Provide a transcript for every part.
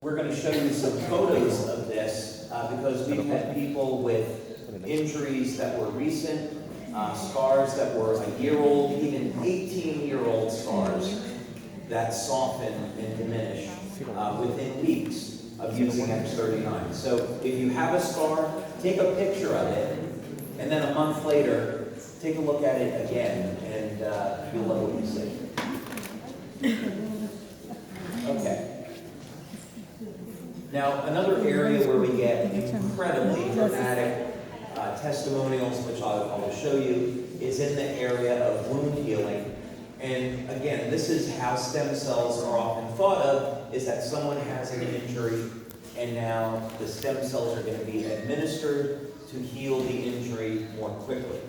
We're going to show you some photos of this because we've had people with injuries that were recent, scars that were a year old, even 18-year-old scars that soften and diminish within weeks of using X39. So if you have a scar, take a picture of it, and then a month later, take a look at it again, and you'll know what you see. Okay. Now, another area where we get incredibly dramatic testimonials, which I'll show you, is in the area of wound healing. And again, this is how stem cells are often thought of, is that someone has an injury and now the stem cells are going to be administered to heal the injury more quickly.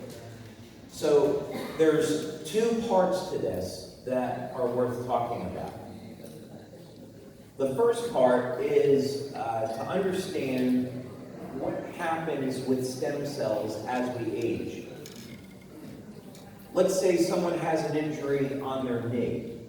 So there's two parts to this that are worth talking about. The first part is to understand what happens with stem cells as we age. Let's say someone has an injury on their knee,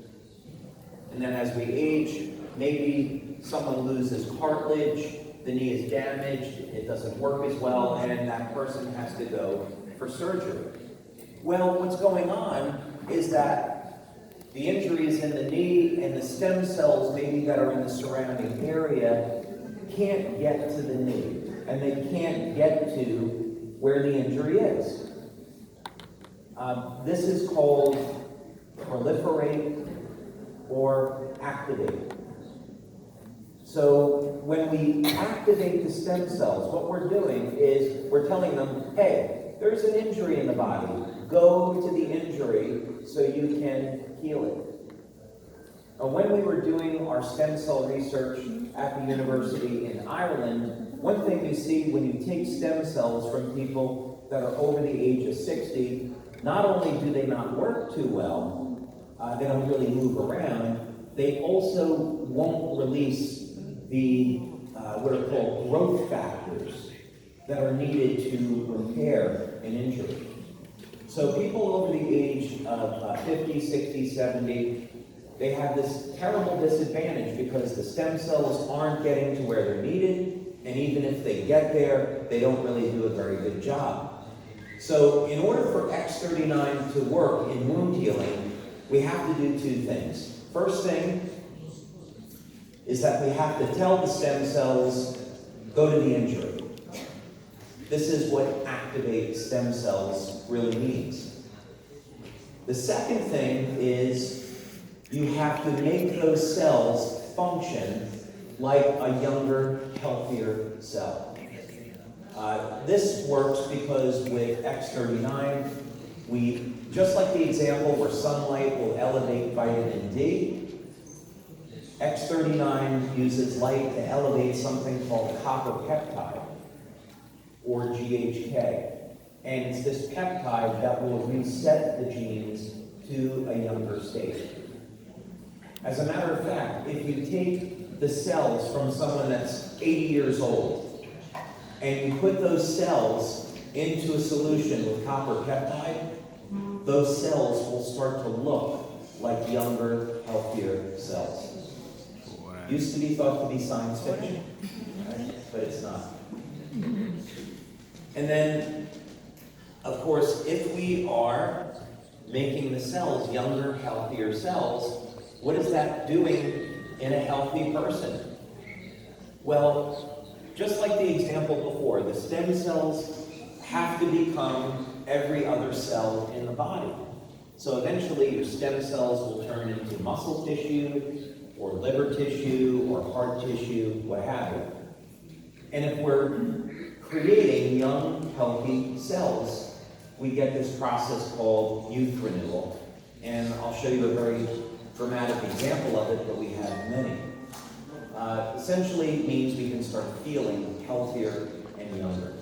and then as we age, maybe someone loses cartilage, the knee is damaged, it doesn't work as well, and that person has to go for surgery. Well, what's going on is that the injuries in the knee and the stem cells maybe that are in the surrounding area can't get to the knee, and they can't get to where the injury is. This is called proliferate or activate. So when we activate the stem cells, what we're doing is we're telling them, hey, there's an injury in the body. Go to the injury so you can heal it. When we were doing our stem cell research at the university in Ireland, one thing you see when you take stem cells from people that are over the age of 60, not only do they not work too well, they don't really move around, they also won't release the what are called growth factors that are needed to repair an injury. So people over the age of 50, 60, 70, they have this terrible disadvantage because the stem cells aren't getting to where they're needed, and even if they get there, they don't really do a very good job. So in order for X39 to work in wound healing, we have to do two things. First thing is that we have to tell the stem cells, go to the injury. This is what activate stem cells really means. The second thing is you have to make those cells function like a younger, healthier cell. This works because with X39, we, just like the example where sunlight will elevate vitamin D, X39 uses light to elevate something called copper peptide, or GHK. And it's this peptide that will reset the genes to a younger state. As a matter of fact, if you take the cells from someone that's 80 years old, and you put those cells into a solution with copper peptide, those cells will start to look like younger, healthier cells. Used to be thought to be science fiction, right? But it's not. And then, of course, if we are making the cells younger, healthier cells, what is that doing in a healthy person? Well, just like the example before, the stem cells have to become every other cell in the body. So eventually your stem cells will turn into muscle tissue, or liver tissue, or heart tissue, what have you. And if we're creating young, healthy cells, we get this process called youth renewal. And I'll show you a very dramatic example of it, but we have many. Essentially, it means we can start feeling healthier and younger.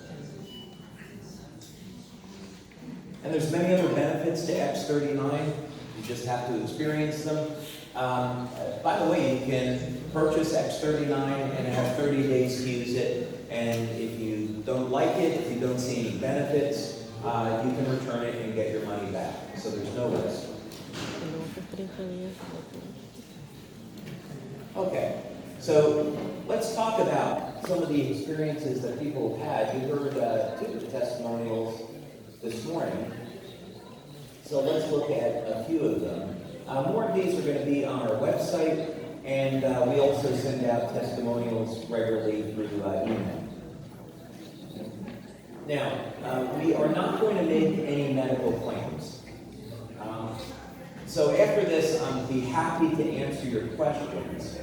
And there's many other benefits to X39. You just have to experience them. By the way, you can purchase X39 and have 30 days to use it. And if you don't like it, if you don't see any benefits, you can return it and get your money back. So there's no risk. Okay. So let's talk about some of the experiences that people have had. You heard two of the testimonials this morning. So let's look at a few of them. More of these are going to be on our website, and we also send out testimonials regularly through email. Now, we are not going to make any medical claims. So after this, I'll be happy to answer your questions.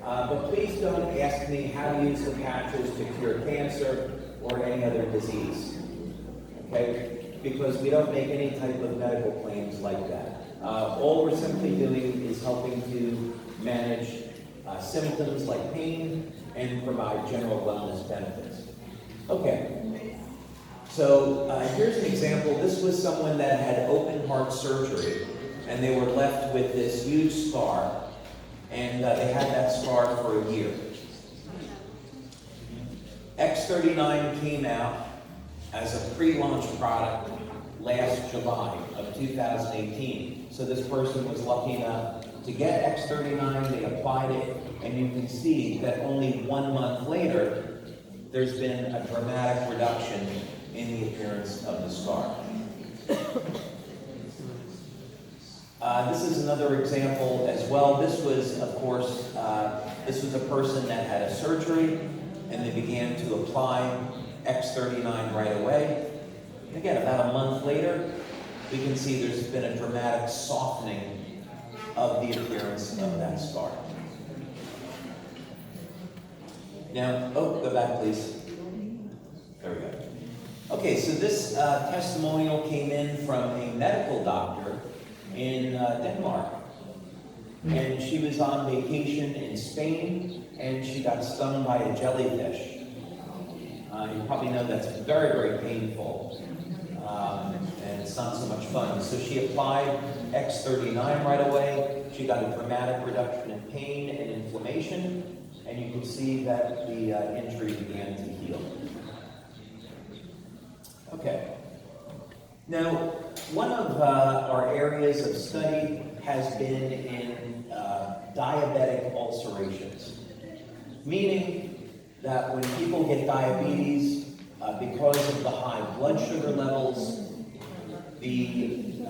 But please don't ask me how to use the patches to cure cancer or any other disease. Okay? Because we don't make any type of medical claims like that. All we're simply doing is helping to manage symptoms like pain and provide general wellness benefits. Okay. So here's an example. This was someone that had open heart surgery, and they were left with this huge scar, and they had that scar for a year. X39 came out as a pre-launch product last July of 2018. So this person was lucky enough to get X39, they applied it, and you can see that only 1 month later, there's been a dramatic reduction in the appearance of the scar. This is another example as well. This was, of course, this was a person that had a surgery, and they began to apply X39 right away. Again, about a month later, we can see there's been a dramatic softening of the appearance of that scar. Now, go back, please. There we go. Okay, so this testimonial came in from a medical doctor in Denmark. And she was on vacation in Spain, and she got stung by a jellyfish. You probably know that's very, very painful. And it's not so much fun. So she applied X39 right away. She got a dramatic reduction in pain and inflammation, and you can see that the injury began to heal. Okay. Now, one of our areas of study has been in diabetic ulcerations, meaning that when people get diabetes, because of the high blood sugar levels, the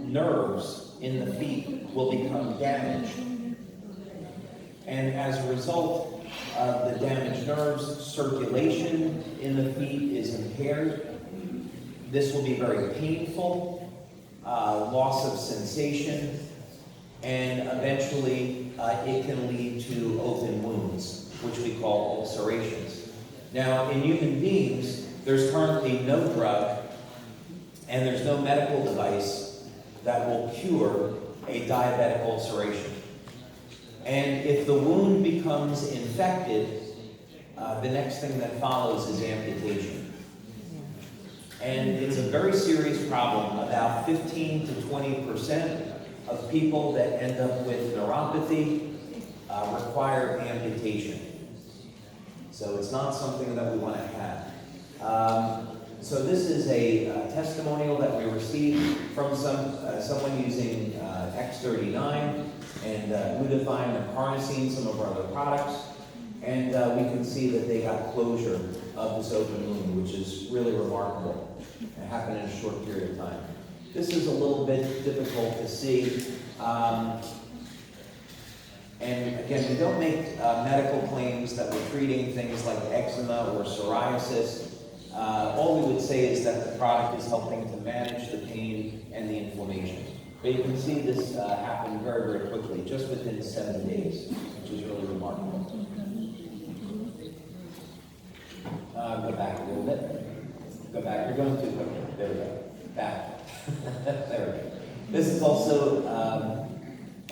nerves in the feet will become damaged. And as a result of the damaged nerves, circulation in the feet is impaired. This will be very painful, loss of sensation, and eventually it can lead to open wounds, which we call ulcerations. Now, in human beings, there's currently no drug and there's no medical device that will cure a diabetic ulceration. And if the wound becomes infected, the next thing that follows is amputation. And it's a very serious problem. About 15 to 20% of people that end up with neuropathy require amputation. So it's not something that we want to have. So this is a testimonial that we received from someone using X39 and glutathione or carnosine, some of our other products. And we can see that they got closure of this open wound, which is really remarkable. It happened in a short period of time. This is a little bit difficult to see. And again, we don't make medical claims that we're treating things like eczema or psoriasis. All we would say is that the product is helping to manage the pain and the inflammation. But you can see this happen very, very quickly, just within 7 days, which is really remarkable. Go back a little bit. Go back. You're going too quickly. There we go. Back. There we go. This is also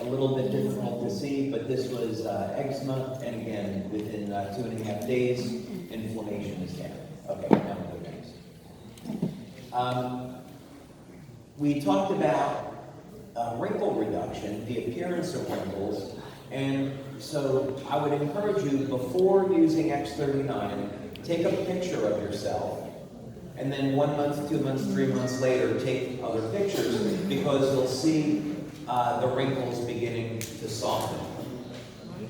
a little bit difficult to see, but this was eczema, and again, within 2.5 days, inflammation is down. Okay, now we'll go next. We talked about wrinkle reduction, the appearance of wrinkles, and so I would encourage you, before using X39, take a picture of yourself, and then 1 month, 2 months, 3 months later, take other pictures, because you'll see the wrinkles beginning to soften.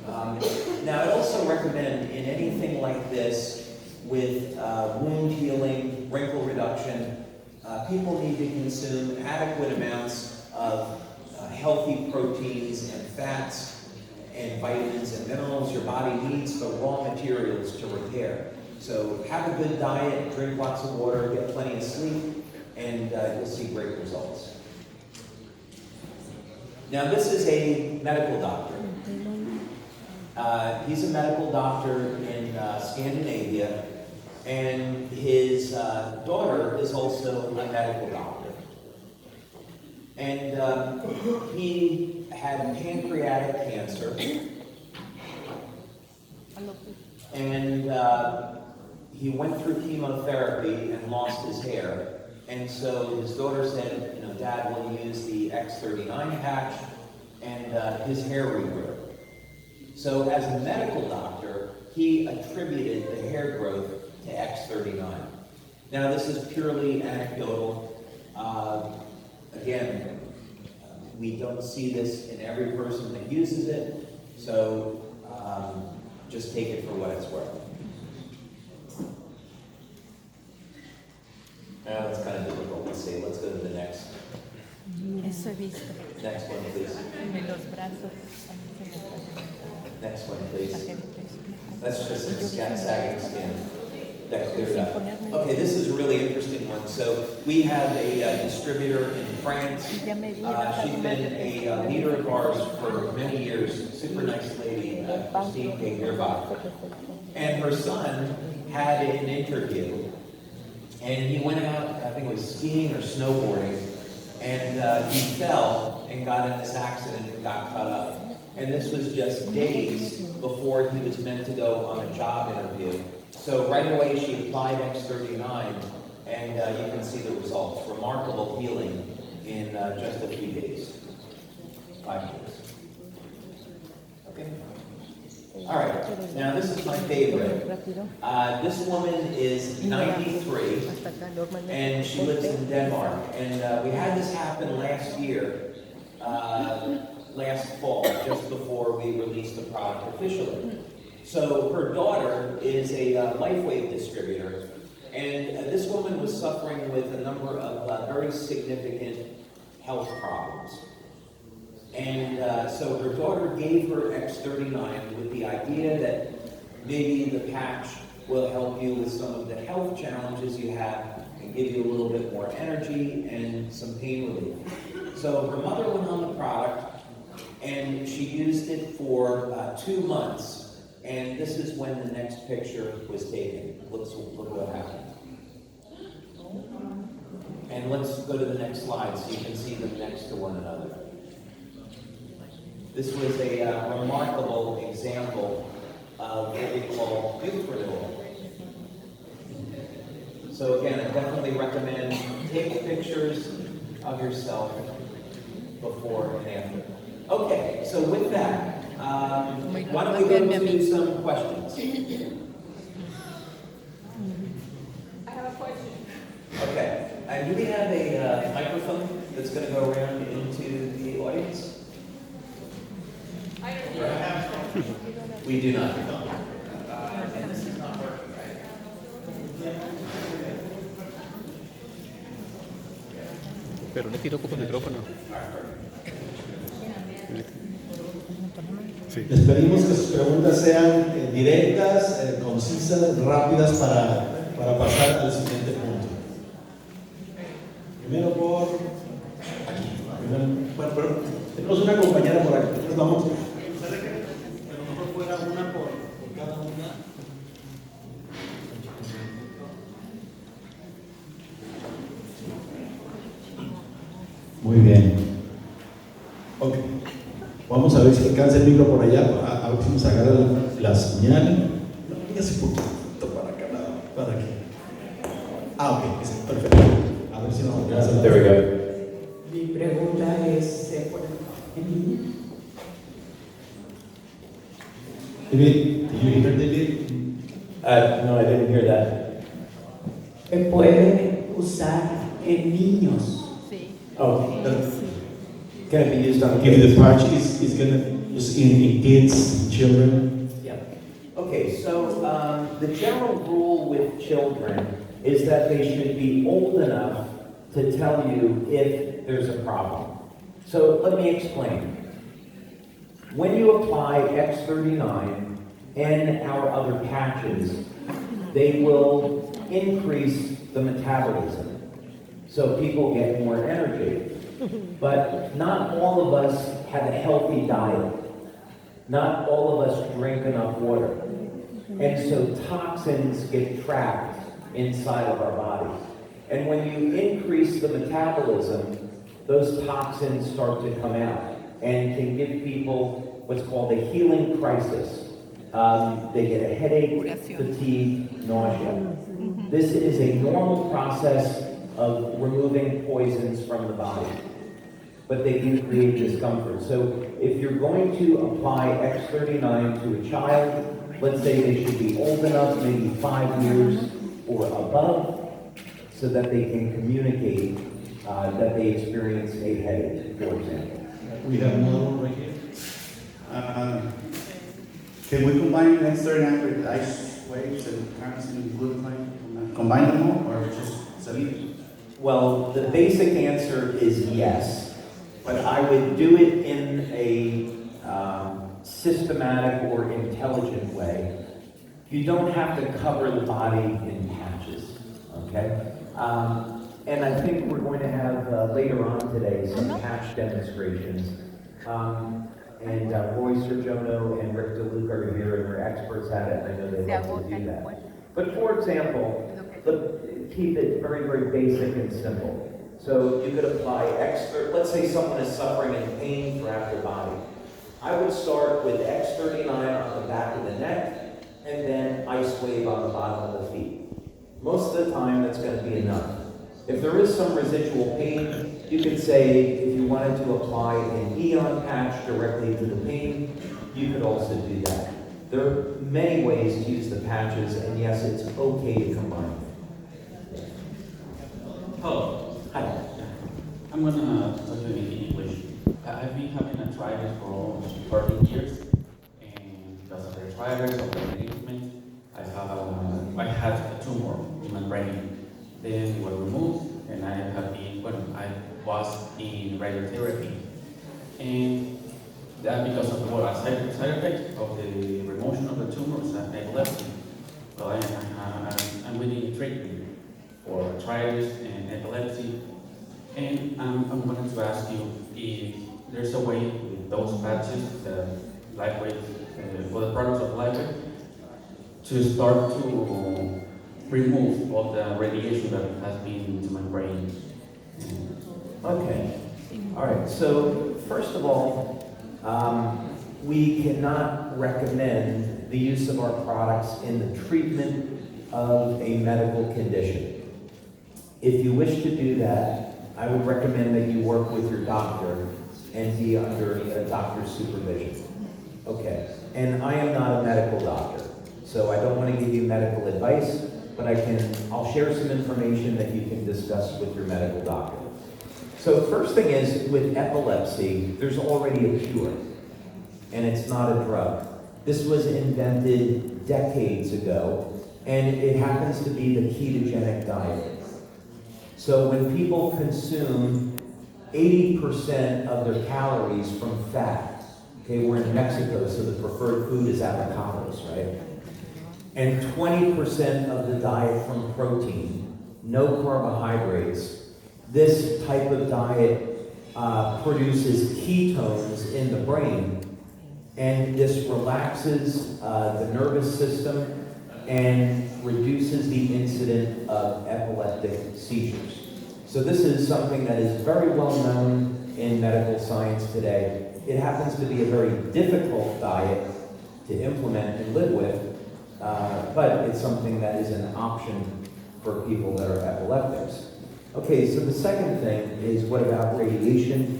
Now, I also recommend in anything like this with wound healing, wrinkle reduction, people need to consume adequate amounts of healthy proteins and fats and vitamins and minerals. Your body needs the raw materials to repair. So have a good diet, drink lots of water, get plenty of sleep, and you'll see great results. Now this is a medical doctor. He's a medical doctor in Scandinavia, and his daughter is also a medical doctor. And he had pancreatic cancer, and he went through chemotherapy and lost his hair. And so his daughter said, you know, Dad, will you use the X39 patch? And his hair regrew. So as a medical doctor, he attributed the hair growth to X39. Now this is purely anecdotal. Again, we don't see this in every person that uses it, so just take it for what it's worth. Now it's kind of difficult to see. Let's go to the next. Eso he visto. Next one, please. En los brazos. Next one, please. That's just a sagging skin. That cleared up. Okay, this is a really interesting one. So we have a distributor in France. She's been a leader of ours for many years. Super nice lady, Christine Geerbach. And her son had an interview. And he went out, I think it was skiing or snowboarding, and he fell and got in this accident and got cut up. And this was just days before he was meant to go on a job interview. So right away she applied X39, and you can see the results. Remarkable healing in just a few days. 5 days. Okay. All right, now this is my favorite. This woman is 93, and she lives in Denmark. And we had this happen last year, last fall, just before we released the product officially. So her daughter is a LifeWave distributor, and this woman was suffering with a number of very significant health problems. And so her daughter gave her X39 with the idea that maybe the patch will help you with some of the health challenges you have and give you a little bit more energy and some pain relief. So her mother went on the product, and she used it for 2 months. And this is when the next picture was taken. Look what happened. And let's go to the next slide so you can see them next to one another. This was a remarkable example of what we call youth renewal. So again, I definitely recommend take pictures of yourself before and after. Okay, so with that, why don't we go to some questions? I have a question. Okay, do we have a microphone that's going to go around into the audience? I don't know. We do not. Pero le tiro poco el micrófono. Sí. Les pedimos que sus preguntas sean directas, concisas, rápidas para pasar al siguiente punto. Primero por aquí. Bueno, pero tenemos una compañera por aquí. Entonces vamos. A lo mejor fuera una por cada una. Muy bien. Ok. Vamos a ver si alcanza el micro por allá, a ver si nos agarra la señal. No, ya se poquito para acá, para aquí. Ok, perfecto. A ver si nos alcanza. There we go. Mi pregunta es, David, did you hear David? No, I didn't hear that. ¿se puede usar en niños? Sí. Oh, can it be used on If the patch is going to Just in kids, children. Yeah. Okay, so the general rule with children is that they should be old enough to tell you if there's a problem. So let me explain. When you apply X39 and our other patches, they will increase the metabolism. So people get more energy. But not all of us have a healthy diet. Not all of us drink enough water. And so toxins get trapped inside of our bodies. And when you increase the metabolism, those toxins start to come out and can give people what's called a healing crisis. They get a headache, fatigue, nausea. This is a normal process of removing poisons from the body, but they can create discomfort. So if you're going to apply X39 to a child, let's say they should be old enough, maybe 5 years or above, so that they can communicate that they experience a headache, for example. We have another one right here. Can we combine X39 with ice waves and currents and glutathione? Combine them all or just select? Well, the basic answer is yes, but I would do it in a systematic or intelligent way. You don't have to cover the body in patches, okay? And I think we're going to have later on today some patch demonstrations. And Roy Sergiono and Rick DeLuca are here and they're experts at it, and I know they love to do that. But for example, keep it very, very basic and simple. So you could apply let's say someone is suffering in pain throughout their body. I would start with X39 on the back of the neck, and then ice wave on the bottom of the feet. Most of the time, that's going to be enough. If there is some residual pain, you could say, if you wanted to apply an Eon patch directly to the pain, you could also do that. There are many ways to use the patches, and yes, it's okay to combine. Hello. Hi. I'm gonna talk to you in English. I've been having arthritis for almost 30 years, and because of the arthritis, of the management, I had a tumor in my brain. Then it was removed, and I was in radiotherapy. And that because of what side effect of the removal of the tumor is epilepsy. So I'm within treatment for arthritis and epilepsy. And I'm going to ask you if there's a way with those patches, the lightweight, for the products of lightweight, to start to remove all the radiation that has been into my brain. Okay. All right. So first of all, we cannot recommend the use of our products in the treatment of a medical condition. If you wish to do that, I would recommend that you work with your doctor and be under a doctor's supervision. Okay. And I am not a medical doctor, so I don't want to give you medical advice, but I'll share some information that you can discuss with your medical doctor. So first thing is, with epilepsy, there's already a cure, and it's not a drug. This was invented decades ago, and it happens to be the ketogenic diet. So when people consume 80% of their calories from fat, okay, we're in Mexico, so the preferred food is avocados, right? And 20% of the diet from protein, no carbohydrates. This type of diet produces ketones in the brain, and this relaxes the nervous system and reduces the incidence of epileptic seizures. So this is something that is very well known in medical science today. It happens to be a very difficult diet to implement and live with, but it's something that is an option for people that are epileptics. Okay, so the second thing is, what about radiation?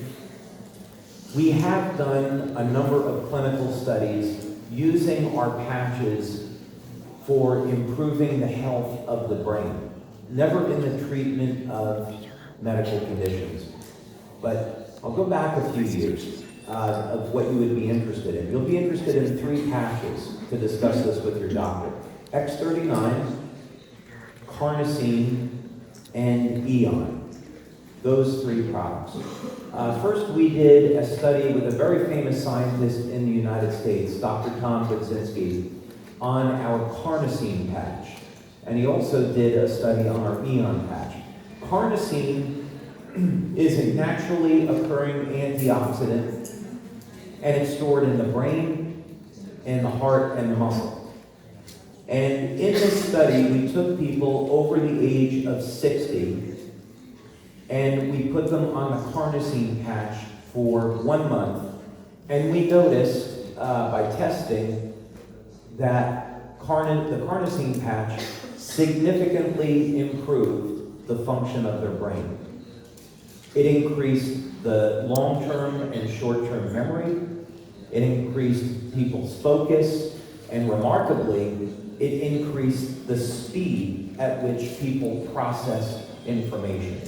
We have done a number of clinical studies using our patches for improving the health of the brain. Never in the treatment of medical conditions. But I'll go back a few years. of what you would be interested in. You'll be interested in 3 patches to discuss this with your doctor. X39, carnosine, and Eon. Those 3 products. First, we did a study with a very famous scientist in the United States, Dr. Tom Budzinski, on our carnosine patch. And he also did a study on our Eon patch. Carnosine is a naturally occurring antioxidant, and it's stored in the brain, in the heart, and the muscle. And in this study, we took people over the age of 60, and we put them on the carnosine patch for 1 month. And we noticed by testing that the carnosine patch significantly improved the function of their brain. It increased the long-term and short-term memory. It increased people's focus, and remarkably, it increased the speed at which people process information.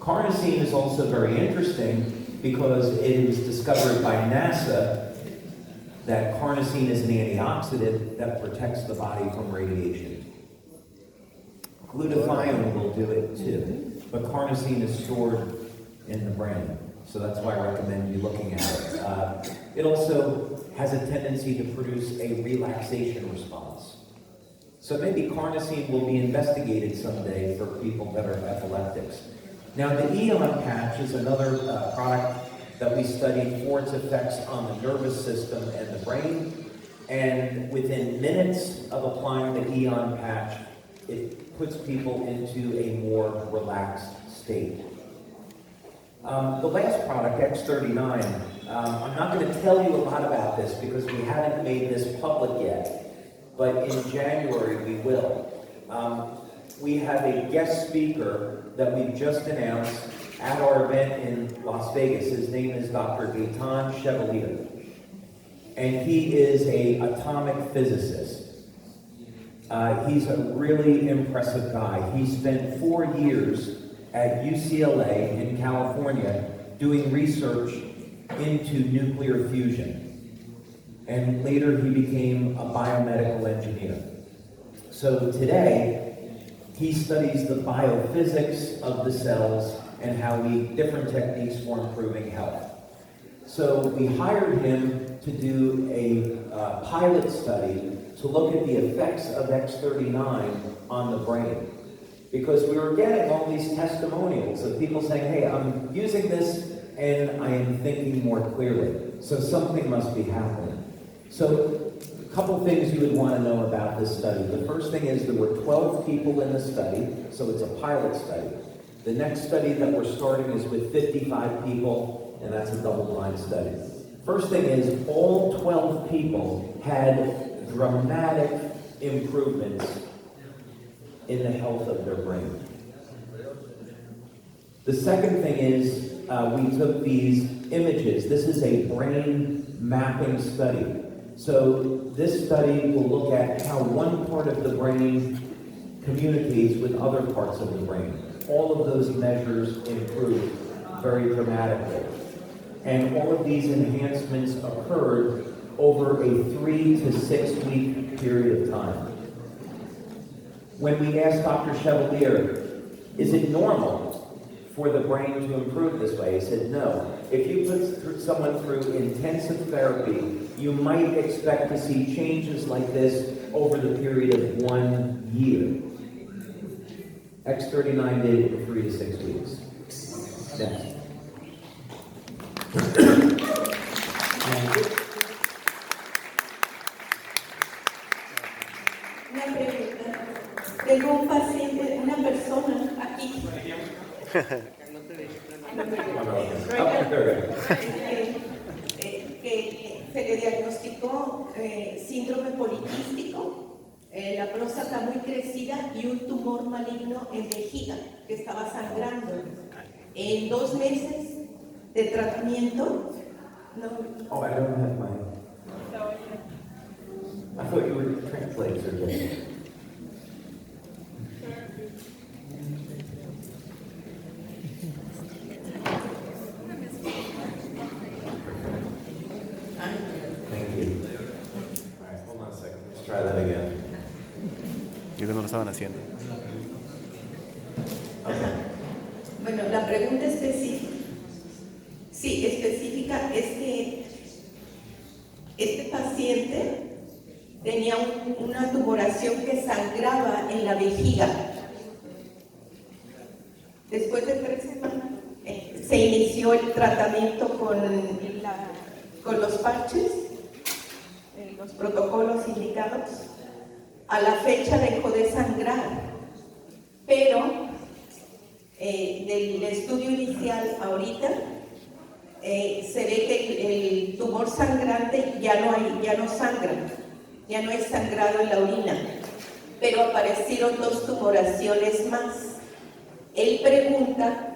Carnosine is also very interesting because it was discovered by NASA that carnosine is an antioxidant that protects the body from radiation. Glutathione will do it too, but carnosine is stored in the brain, so that's why I recommend you looking at it. It also has a tendency to produce a relaxation response. So maybe carnosine will be investigated someday for people that are epileptics. Now, the Eon patch is another product that we studied for its effects on the nervous system and the brain. And within minutes of applying the Eon patch, it puts people into a more relaxed state. The last product, X39, I'm not going to tell you a lot about this because we haven't made this public yet, but in January we will. We have a guest speaker that we've just announced at our event in Las Vegas. His name is Dr. Gaetan Chevalier, and he is an atomic physicist. He's a really impressive guy. He spent 4 years at UCLA in California doing research into nuclear fusion. And later he became a biomedical engineer. So today, he studies the biophysics of the cells and different techniques for improving health. So we hired him to do a pilot study to look at the effects of X39 on the brain. Because we were getting all these testimonials of people saying, hey, I'm using this and I am thinking more clearly. So something must be happening. So a couple things you would want to know about this study. The first thing is there were 12 people in the study, so it's a pilot study. The next study that we're starting is with 55 people, and that's a double-blind study. First thing is all 12 people had dramatic improvements in the health of their brain. The second thing is we took these images. This is a brain mapping study. So this study will look at how one part of the brain communicates with other parts of the brain. All of those measures improve very dramatically. And all of these enhancements occurred over a 3 to 6 week period of time. When we asked Dr. Chevalier, is it normal for the brain to improve this way? He said, no. If you put someone through intensive therapy, you might expect to see changes like this over the period of 1 year. X39 did it in 3 to 6 weeks. Next. Una pregunta. Tengo un paciente, una persona aquí. Que se le diagnosticó síndrome poliquístico, la próstata muy crecida y un tumor maligno en vejiga que estaba sangrando. En 2 meses de tratamiento, no. Oh, I don't have my... I thought you were translating, Sergey. again. Yo que no lo estaban haciendo. Bueno, la pregunta específica, sí, específica es que este paciente tenía una tumoración que sangraba en la vejiga. Después de 3 semanas se inició el tratamiento con los parches, los protocolos indicados. A la fecha dejó de sangrar, pero del estudio inicial ahorita se ve que el tumor sangrante ya no sangra, ya no es sangrado en la orina, pero aparecieron 2 tumoraciones más. Él pregunta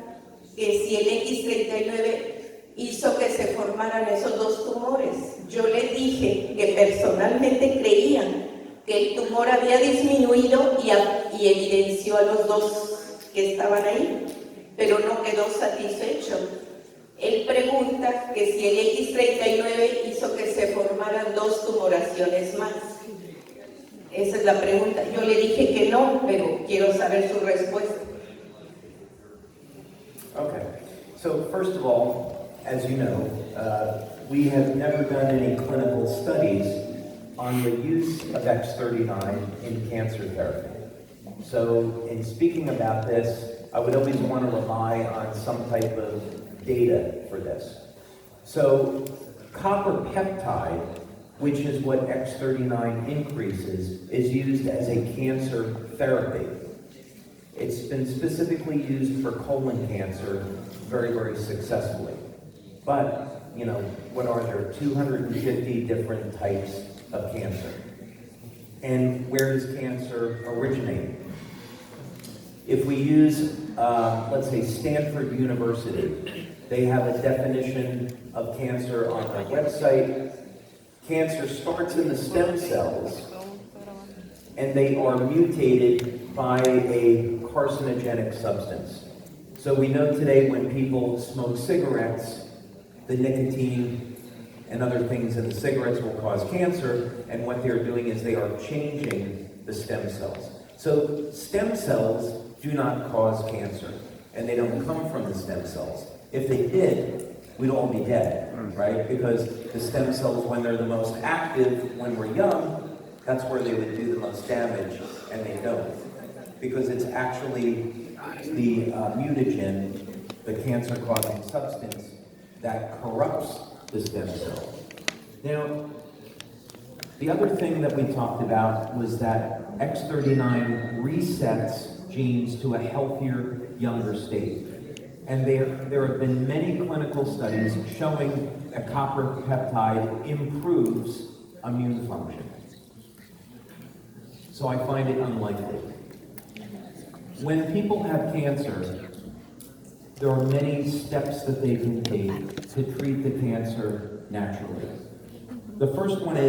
que si el X39 hizo que se formaran esos 2 tumores. Yo le dije que personalmente creían que el tumor había disminuido y evidenció a los 2 que estaban ahí, pero no quedó satisfecho. Él pregunta que si el X39 hizo que se formaran 2 tumoraciones más. Esa es la pregunta. Yo le dije que no, pero quiero saber su respuesta. Okay, so first of all, as you know, we have never done any clinical studies on the use of X39 in cancer therapy. So in speaking about this, I would always want to rely on some type of data for this. So copper peptide, which is what X39 increases, is used as a cancer therapy. It's been specifically used for colon cancer very, very successfully. But, you know, what are there? 250 different types of cancer. And where does cancer originate? If we use, let's say, Stanford University, they have a definition of cancer on their website. Cancer starts in the stem cells, and they are mutated by a carcinogenic substance. So we know today when people smoke cigarettes, the nicotine and other things in the cigarettes will cause cancer, and what they're doing is they are changing the stem cells. So stem cells do not cause cancer, and they don't come from the stem cells. If they did, we'd all be dead, right? Because the stem cells, when they're the most active, when we're young, that's where they would do the most damage, and they don't. Because it's actually the mutagen, the cancer-causing substance, that corrupts the stem cell. Now, the other thing that we talked about was that X39 resets genes to a healthier, younger state. And there have been many clinical studies showing that copper peptide improves immune function. So I find it unlikely. When people have cancer, there are many steps that they can take to treat the cancer naturally. The first one is